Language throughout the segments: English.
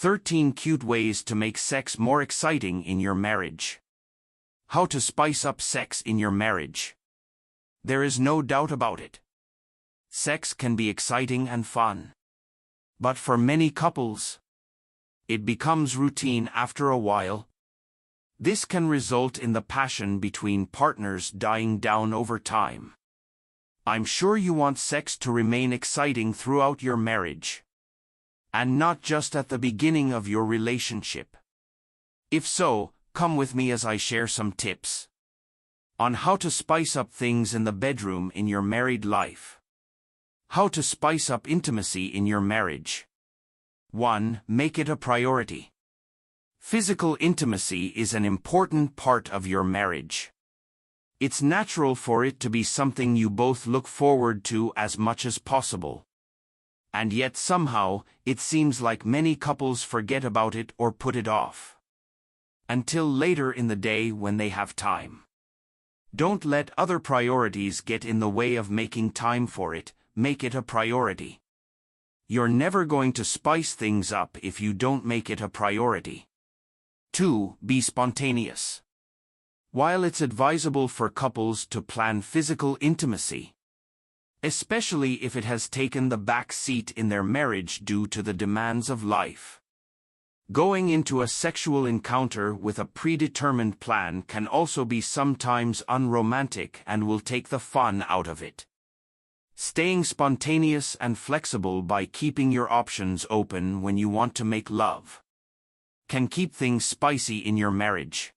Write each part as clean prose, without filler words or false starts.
13 cute ways to make sex more exciting in your marriage. How to spice up sex in your marriage. There is no doubt about it. Sex can be exciting and fun. But for many couples, it becomes routine after a while. This can result in the passion between partners dying down over time. I'm sure you want sex to remain exciting throughout your marriage, and not just at the beginning of your relationship. If so, come with me as I share some tips on how to spice up things in the bedroom in your married life. How to spice up intimacy in your marriage. 1. Make it a priority. Physical intimacy is an important part of your marriage. It's natural for it to be something you both look forward to as much as possible. And yet somehow, it seems like many couples forget about it or put it off until later in the day when they have time. Don't let other priorities get in the way of making time for it. Make it a priority. You're never going to spice things up if you don't make it a priority. 2. Be spontaneous. While it's advisable for couples to plan physical intimacy, especially if it has taken the back seat in their marriage due to the demands of life, going into a sexual encounter with a predetermined plan can also be sometimes unromantic and will take the fun out of it. Staying spontaneous and flexible by keeping your options open when you want to make love can keep things spicy in your marriage.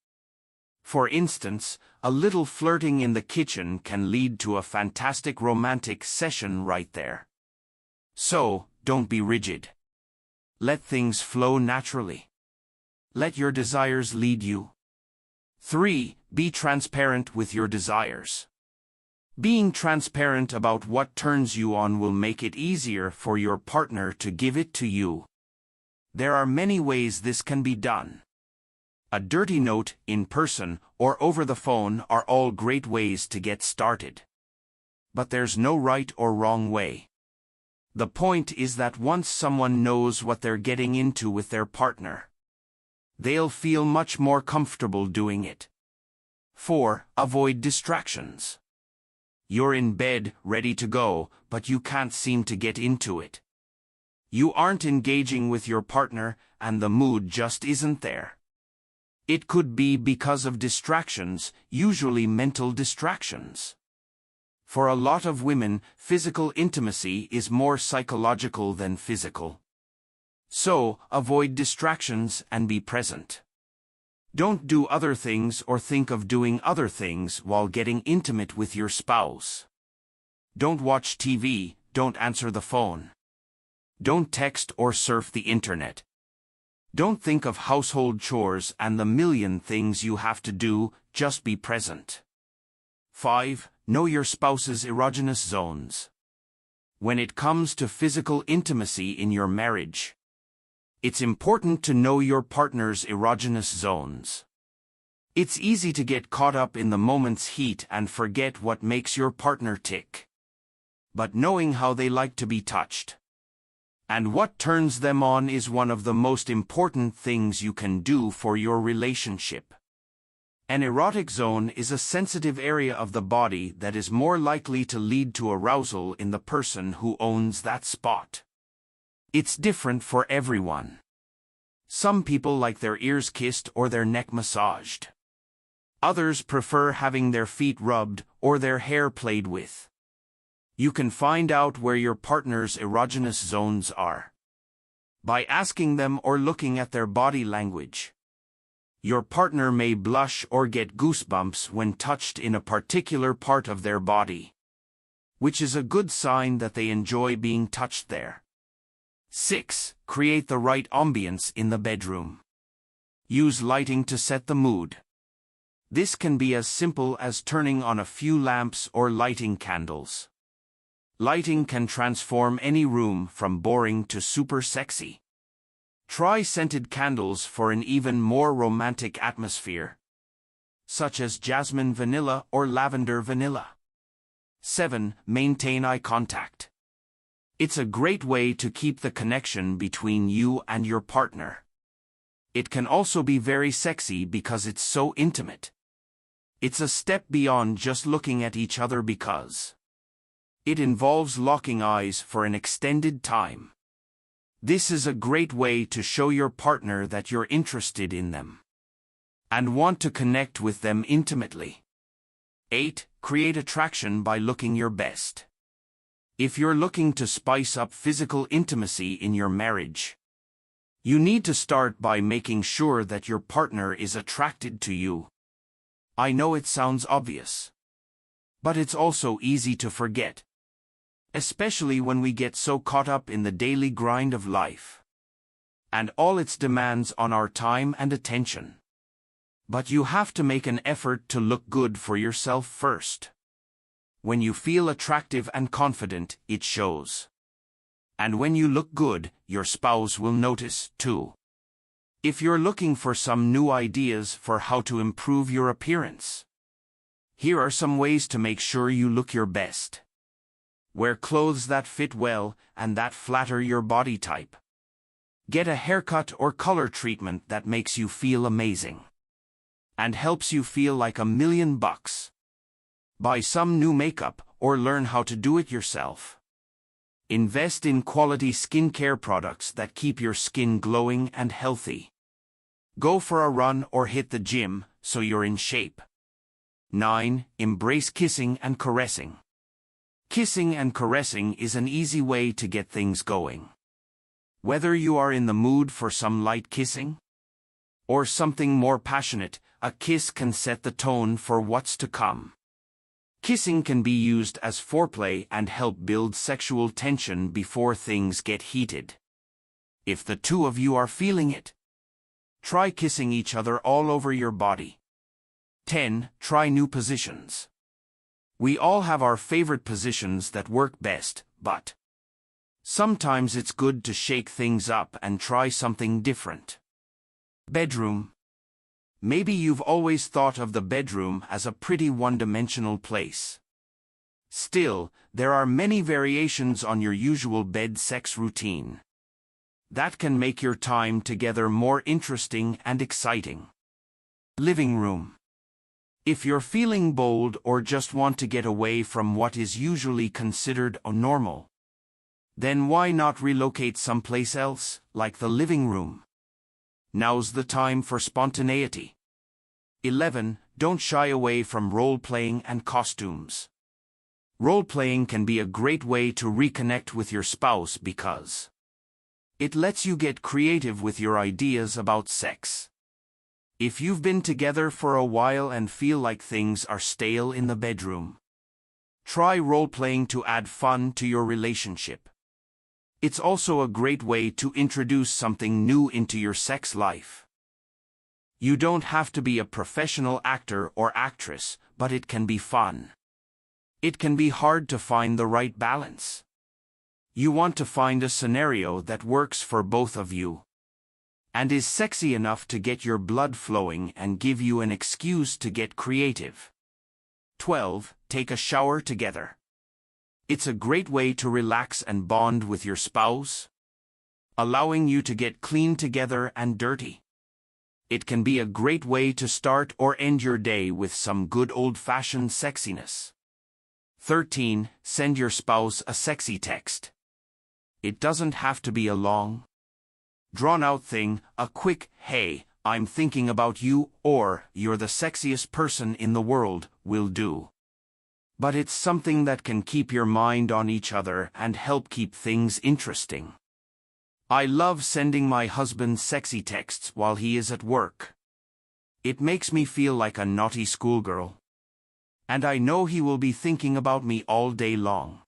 For instance, a little flirting in the kitchen can lead to a fantastic romantic session right there. So, don't be rigid. Let things flow naturally. Let your desires lead you. 3. Be transparent with your desires. Being transparent about what turns you on will make it easier for your partner to give it to you. There are many ways this can be done. A dirty note, in person, or over the phone are all great ways to get started. But there's no right or wrong way. The point is that once someone knows what they're getting into with their partner, they'll feel much more comfortable doing it. 4. Avoid distractions. You're in bed, ready to go, but you can't seem to get into it. You aren't engaging with your partner, and the mood just isn't there. It could be because of distractions, usually mental distractions. For a lot of women, physical intimacy is more psychological than physical. So, avoid distractions and be present. Don't do other things or think of doing other things while getting intimate with your spouse. Don't watch TV, don't answer the phone. Don't text or surf the internet. Don't think of household chores and the million things you have to do, just be present. 5. Know your spouse's erogenous zones. When it comes to physical intimacy in your marriage, it's important to know your partner's erogenous zones. It's easy to get caught up in the moment's heat and forget what makes your partner tick. But knowing how they like to be touched and what turns them on is one of the most important things you can do for your relationship. An erotic zone is a sensitive area of the body that is more likely to lead to arousal in the person who owns that spot. It's different for everyone. Some people like their ears kissed or their neck massaged. Others prefer having their feet rubbed or their hair played with. You can find out where your partner's erogenous zones are by asking them or looking at their body language. Your partner may blush or get goosebumps when touched in a particular part of their body, which is a good sign that they enjoy being touched there. 6. Create the right ambience in the bedroom. Use lighting to set the mood. This can be as simple as turning on a few lamps or lighting candles. Lighting can transform any room from boring to super sexy. Try scented candles for an even more romantic atmosphere, such as jasmine vanilla or lavender vanilla. 7. Maintain eye contact. It's a great way to keep the connection between you and your partner. It can also be very sexy because it's so intimate. It's a step beyond just looking at each other because it involves locking eyes for an extended time. This is a great way to show your partner that you're interested in them and want to connect with them intimately. 8. Create attraction by looking your best. If you're looking to spice up physical intimacy in your marriage, you need to start by making sure that your partner is attracted to you. I know it sounds obvious, but it's also easy to forget, especially when we get so caught up in the daily grind of life and all its demands on our time and attention. But you have to make an effort to look good for yourself first. When you feel attractive and confident, it shows. And when you look good, your spouse will notice, too. If you're looking for some new ideas for how to improve your appearance, here are some ways to make sure you look your best. Wear clothes that fit well and that flatter your body type. Get a haircut or color treatment that makes you feel amazing and helps you feel like $1,000,000. Buy some new makeup or learn how to do it yourself. Invest in quality skincare products that keep your skin glowing and healthy. Go for a run or hit the gym so you're in shape. 9. Embrace kissing and caressing. Kissing and caressing is an easy way to get things going. Whether you are in the mood for some light kissing or something more passionate, a kiss can set the tone for what's to come. Kissing can be used as foreplay and help build sexual tension before things get heated. If the two of you are feeling it, try kissing each other all over your body. 10. Try new positions. We all have our favorite positions that work best, but sometimes it's good to shake things up and try something different. Bedroom. Maybe you've always thought of the bedroom as a pretty one-dimensional place. Still, there are many variations on your usual bed sex routine that can make your time together more interesting and exciting. Living room. If you're feeling bold or just want to get away from what is usually considered normal, then why not relocate someplace else, like the living room? Now's the time for spontaneity. 11. Don't shy away from role-playing and costumes. Role-playing can be a great way to reconnect with your spouse because it lets you get creative with your ideas about sex. If you've been together for a while and feel like things are stale in the bedroom, try role-playing to add fun to your relationship. It's also a great way to introduce something new into your sex life. You don't have to be a professional actor or actress, but it can be fun. It can be hard to find the right balance. You want to find a scenario that works for both of you and is sexy enough to get your blood flowing and give you an excuse to get creative. 12. Take a shower together. It's a great way to relax and bond with your spouse, allowing you to get clean together and dirty. It can be a great way to start or end your day with some good old-fashioned sexiness. 13. Send your spouse a sexy text. It doesn't have to be a long, drawn-out thing. A quick, "Hey, I'm thinking about you," or "You're the sexiest person in the world," will do. But it's something that can keep your mind on each other and help keep things interesting. I love sending my husband sexy texts while he is at work. It makes me feel like a naughty schoolgirl. And I know he will be thinking about me all day long.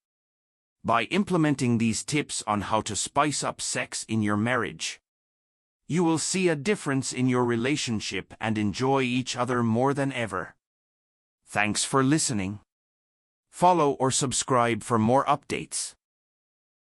By implementing these tips on how to spice up sex in your marriage, you will see a difference in your relationship and enjoy each other more than ever. Thanks for listening. Follow or subscribe for more updates.